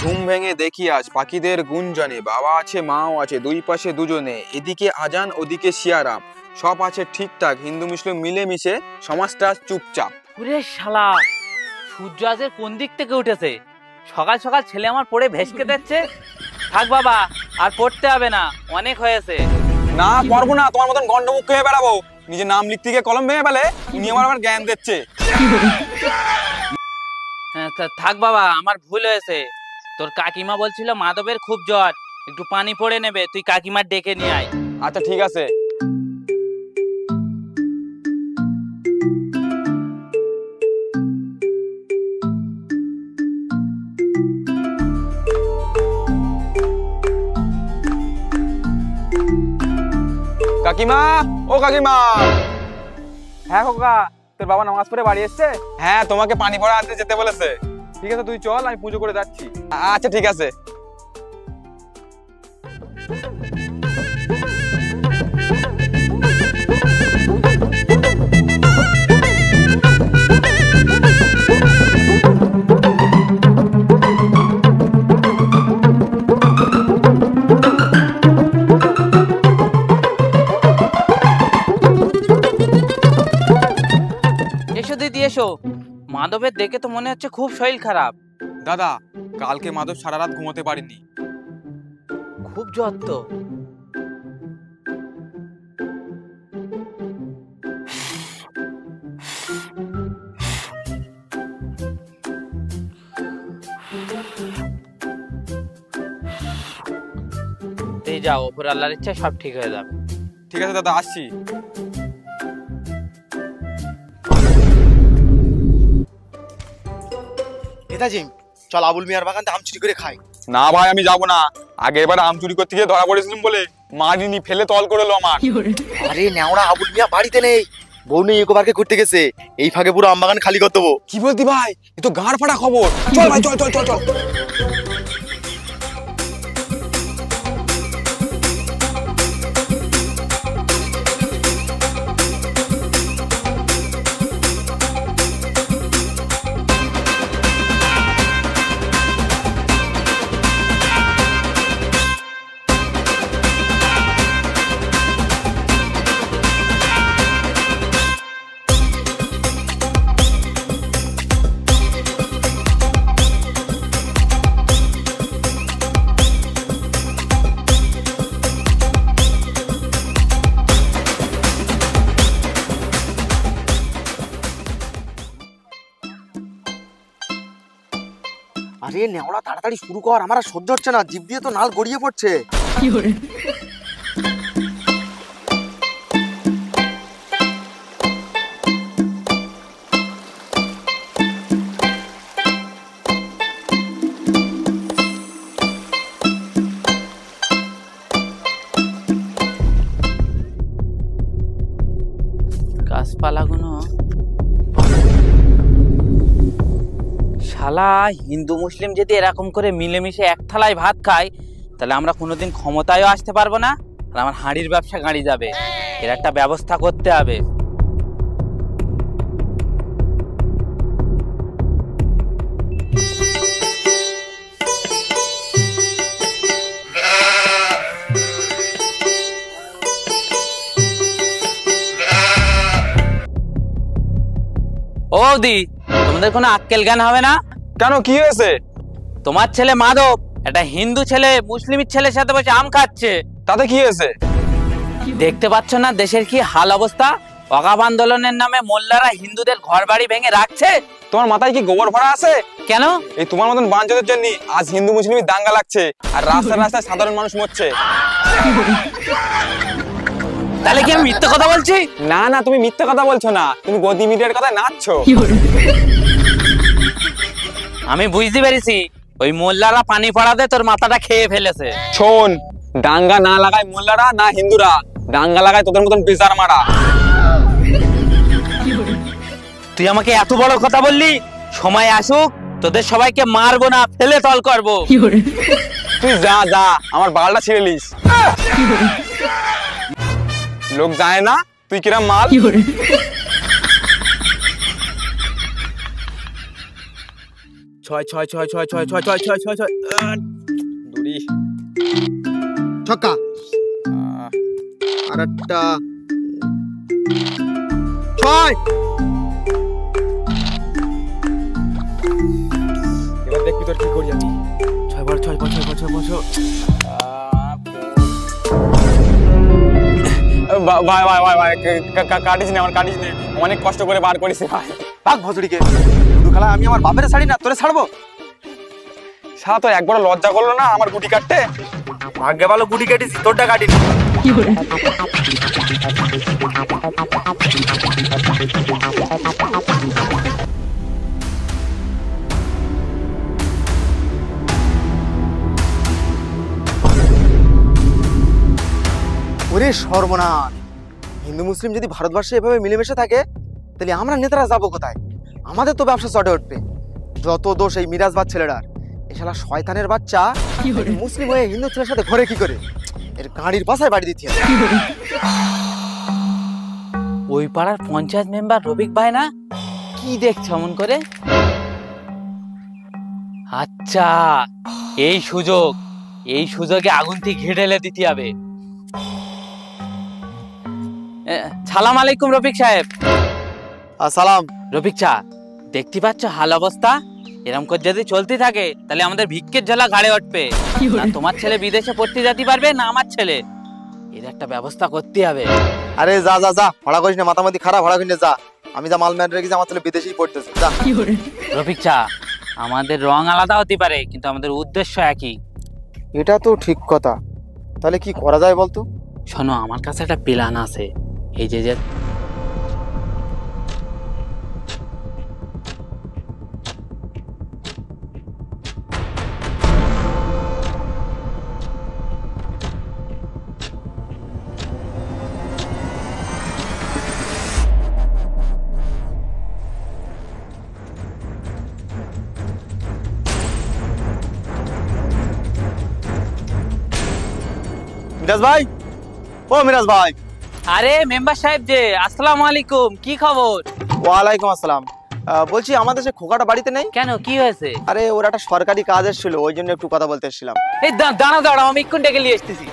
ঘুম ভেঙে দেখি আজ পাখিদের গুঞ্জনে, বাবা আছে মাও আছে দুই পাশে দুজনে, এদিকে আজান ওদিকে শিয়ারাম, সব আছে ঠিকঠাক, হিন্দু মুসলিম মিলেমিশে সমাজটা চুপচাপ। ওরে শালা, সূর্য আজের কোন দিক থেকে উঠেছে? সকাল সকাল ছেলে আমার পড়ে ভেসকে দিচ্ছে। থাক বাবা, আর পড়তে হবে না, অনেক হয়েছে। না পারবো না, তোমার মতন গন্ডমুখ হয়ে বেড়াবো। নিজে নাম লিখতে গিয়ে কলম ভেঙে ফেলে, উনি আমার জ্ঞান দিচ্ছে। থাক বাবা, আমার ভুল হয়েছে। তোর কাকিমা বলছিল মাধবের খুব জ্বর, একটু পানি পড়ে নেবে, তুই কাকিমার ডেকে নিয়ে আয়। আচ্ছা ঠিক আছে। কাকিমা, ও কাকিমা। হ্যাঁ খোকা, তোর বাবা নামাজ পড়ে বাড়ি এসছে? হ্যাঁ, তোমাকে পানি ভরা আনতে যেতে বলেছে। ঠিক আছে, তুই চল, আমি পুজো করে যাচ্ছি। আচ্ছা ঠিক আছে। এসো দিদি এসো। মাধবের দেখে তো মনে হচ্ছে খুব শরীর খারাপ। দাদা, কালকে মাধব সারা রাত ঘুমোতে পারিনি। খুব জ্বর তো। এই যাও, ওপর আল্লাহর ইচ্ছা সব ঠিক হয়ে যাবে। ঠিক আছে দাদা, আসছি। নেতাজি, চল আবুল মিয়ার বাগান আম চুরি করে খাই। না ভাই, আমি যাবো না। আগে এবার আম চুরি করতে গিয়ে ধরা পড়েছিলাম বলে মারিনি, ফেলে তল করে লো আমার। আরে নেওড়া, আবুল মিয়া বাড়িতে নেই, বউ নেই, ইকো পার্কে ঘুরতে গেছে। এই ফাঁকে পুরো আম বাগান খালি করে দেবো। কি বলতি ভাই, এ তো গাঁড় ফাটা খবর। চল ভাই, চল চল চল চল। আরে নেওড়া, তাড়াতাড়ি শুরু কর, আমার আর সহ্য হচ্ছে না, জিভ দিয়ে তো নাল গড়িয়ে পড়ছে। গাছপালাগুলো শালা, হিন্দু মুসলিম যদি এরকম করে মিলেমিশে এক থালায় ভাত খায়, তাহলে আমরা কোনোদিন ক্ষমতায়ও আসতে পারবো না, আর আমার হাঁড়ির ব্যবসা গাড়ি যাবে। এর একটা ব্যবস্থা করতে হবে। ও দি, তোমাদের কোনো আক্কেল জ্ঞান হবে না? কেন, কি হয়েছে? তোমার ছেলে মাধব একটা হিন্দু ছেলে মুসলিমের ছেলের সাথে বসে আম খাচ্ছে। তাতে কি হয়েছে? দেখতে পাচ্ছ না দেশের কি হাল অবস্থা? ওয়াকাফ আন্দোলনের নামে মোল্লারা হিন্দুদের ঘর বাড়ি ভেঙে রাখছে। তোমার মাথায় কি গোবর ভরা আছে? কেন? এই তোমার মতন বাঞ্চদের জন্য আজ হিন্দু মুসলিমের দাঙ্গা লাগছে, আর রাস্তায় রাস্তায় সাধারণ মানুষ মরছে। তাহলে কি আমি মিথ্যে কথা বলছি? না না, তুমি মিথ্যে কথা বলছো না, তুমি গদি মিডিয়ার কথা নাচছো। আমি বুঝতে পেরেছি, ওই মোল্লারা পানি পড়াতে তোর মাথাটা খেয়ে ফেলেছে। শোন, দাঙ্গা না লাগায় মোল্লারা না হিন্দুরা, দাঙ্গা লাগায় তোদের মতন বিচার মারা। তুই আমাকে এত বড় কথা বললি? সময় আসুক, তোদের সবাইকে মারবো না, ফেলে তল করবো। তুই যা যা, আমার বালটা ছিঁড়ে লিস। লোক যায় না তুই কিরম মাল। ছয় ছয় ছয় ছয় ছয় ছয় ছয় ছয় ছয় ছয় দড়ি ছক্কা আর একটা ছয়। এবার দেখবি তোর কি করি আমি। ছয় বার ছয় ছয় ছয় ছয় ছয় ভাই ভাই ভাই ভাই কাটিস না, আমার কাটিস না, অনেক কষ্ট করে বার করিস ভাই। ভাগ ভজুরিকে লুডু খেলা আমি আমার বাপের ছাড়ি না, তোরে ছাড়বো? সারা তো একবার লজ্জা করলো না আমার গুটি কাটতে। ভাগ্যে ভালো গুটি কেটেছি, তোরটা কাটিনি। ওরে সর্বনাশ, হিন্দু মুসলিম যদি ভারতবর্ষে এভাবে মিলেমিশে থাকে তাহলে আমরা নেতারা যাবো কোথায়? আমাদের তো ব্যবসা চটে উঠবে। যত দোষ এই মিরাজবাদ ছেলেটার। এ শালা শয়তানের বাচ্চা মুসলিম হয়ে হিন্দু ছেলের সাথে ঘরে কি করে? এর গাড়ির পাশায় বাড়ি দিতে হবে। ওই পাড়ার পঞ্চায়েত মেম্বার রফিক ভাই না? কি দেখছ এমন করে? আচ্ছা, এই সুযোগে আগুন থেকে ঘেড়েলে দিতে হবে। সালাম আলাইকুম রফিক সাহেব। সালাম। রফিক চা, দেখতে পাচ্ছ হাল অবস্থা? এরকম করে যদি চলতে থাকে তাহলে আমাদের ভিক্ষের ঝোলা ঘাড়ে উঠবে। না তোমার ছেলে বিদেশে পড়তে যেতে পারবে, না আমার ছেলে। এর একটা ব্যবস্থা করতে হবে। আরে যা যা যা, ভাড়া করিস না, মাথামাতি খারাপ, ভাড়া করিস না, যা। আমি যা মাল ম্যান রেখেছি, আমার ছেলে বিদেশেই পড়তেছে, যা। রফিক চা, আমাদের রং আলাদা হতে পারে কিন্তু আমাদের উদ্দেশ্য একই। এটা তো ঠিক কথা। তাহলে কি করা যায় বলতো? শোনো, আমার কাছে একটা প্ল্যান আছে। এই যে মিরাজ ভাই, ও মিরাজ ভাই। আরে মেম্বার সাহেব যে, আসসালামু আলাইকুম, কি খবর? ওয়ালাইকুম আসসালাম। বলছি আমাদের সে খোকাটা বাড়িতে নেই কেন, কি হয়েছে? আরে ওর একটা সরকারি কাজ এসেছিল, ওই জন্য একটু কথা বলতে এসেছিলাম। এই দাঁড়াও, আমি এক্ষুনি ডেকে নিয়ে আসতেছি।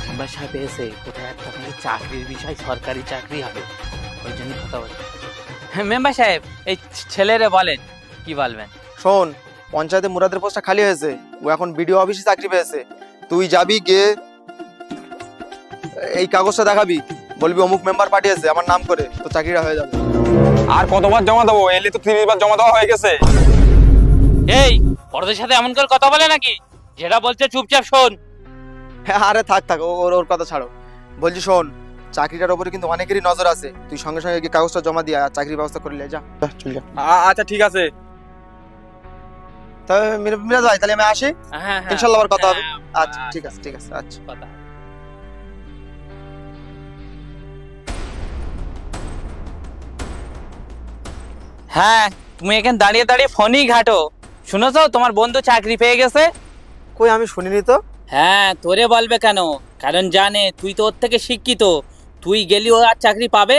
মেম্বার সাহেব এসে কোথায় একটা চাকরির বিষয়, সরকারি চাকরি হবে, ওই জন্য কথা বলছি। মেম্বার সাহেব, এই ছেলেরে বলেন, কি বলবেন? শোন, পঞ্চায়েতে মুরাদের পোস্টটা খালি হয়েছে, ও এখন বিডিও অফিসে চাকরি পেয়েছে। তুই যাবি, গিয়ে এই কাগজটা দেখাবি, বলবি অমুক মেম্বার পাঠিয়েছে আমার নাম করে, তো চাকরিটা হয়ে যাবে। আর কতবার জমা দেবো? এলে তো 30 বার জমা দেওয়া হয়ে গেছে। এই বড়দের সাথে এমন করে কথা বলে নাকি? যেটা বলছে চুপচাপ শোন। আরে থাক থাক, ওর কথা ছাড়ো। বলছি শোন, চাকরিটার উপরে কিন্তু অনেকেরই নজর আছে, তুই সঙ্গে সঙ্গে গিয়ে কাগজটা জমা দিয়ে চাকরির ব্যবস্থা করে লে, যা চল যা। আচ্ছা ঠিক আছে। তবে মিরাজ ভাই, তাহলে আমি আসি। হ্যাঁ, ইনশাআল্লাহ আবার কথা হবে। আচ্ছা ঠিক আছে, ঠিক আছে, আচ্ছা। হ্যাঁ, তুমি এখানে দাঁড়িয়ে দাঁড়িয়ে ফোনই ঘাটো। শুনেছো তোমার বন্ধু চাকরি পেয়ে গেছে? কই, আমি শুনিনি তো। হ্যাঁ, তোরে বলবে কেন? কারণ জানে তুই তো ওর থেকে শিক্ষিত। তুই গেলি ও আর চাকরি পাবে?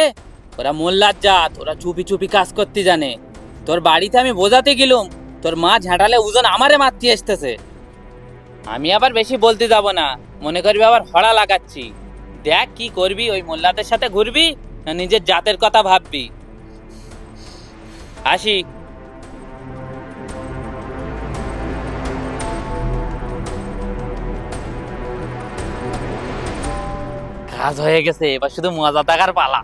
ওরা মোল্লার জাত, ওরা চুপি চুপি কাজ করতে জানে। তোর বাড়িতে আমি বোঝাতে গেলুম, তোর মা ঝাঁটালে ওজন আমারে মারতে আসতেছে। আমি আবার বেশি বলতে যাব না, মনে করবি আবার হড়া লাগাচ্ছি। দেখ কি করবি, ওই মোল্লাদের সাথে ঘুরবি না নিজের জাতের কথা ভাববি। আসি। কাজ হয়ে গেছে, এবার শুধু মজা থাকার পালা।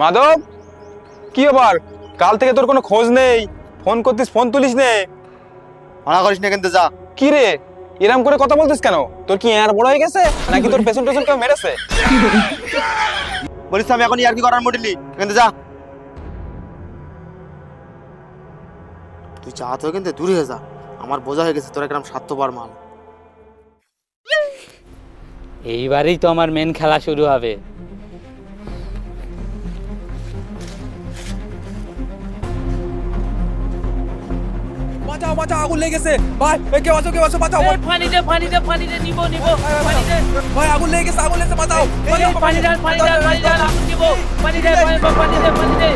মাধব, কি আবার? কাল থেকে তোর কোনো খোঁজ নেই, ফোন করতিস ফোন তুলিস নে। মানা করিস না কিন্তু, যা। কি রে, এরম করে কথা বলতিস কেন? তোর কি এর বড় হয়ে গেছে নাকি তোর পেছন পেছন কেউ মেরেছে? বলিস আমি এখন আর কি করার মোটিলি, কিন্তু যা। তুই যা তো, কিন্তু দূরে হয়ে যা। আমার বোঝা হয়ে গেছে তোর একদম স্বার্থপর মাল। এইবারেই তো আমার মেন খেলা শুরু হবে। বাঁচাও বাঁচাও আগুন লেগেছে ভাই এই কেউ আছো বাঁচাও এই পানি দে নিব পানি দে ভাই আগুন লেগেছে বাঁচাও এই পানি দে আগুন নিব পানি দে পানি দে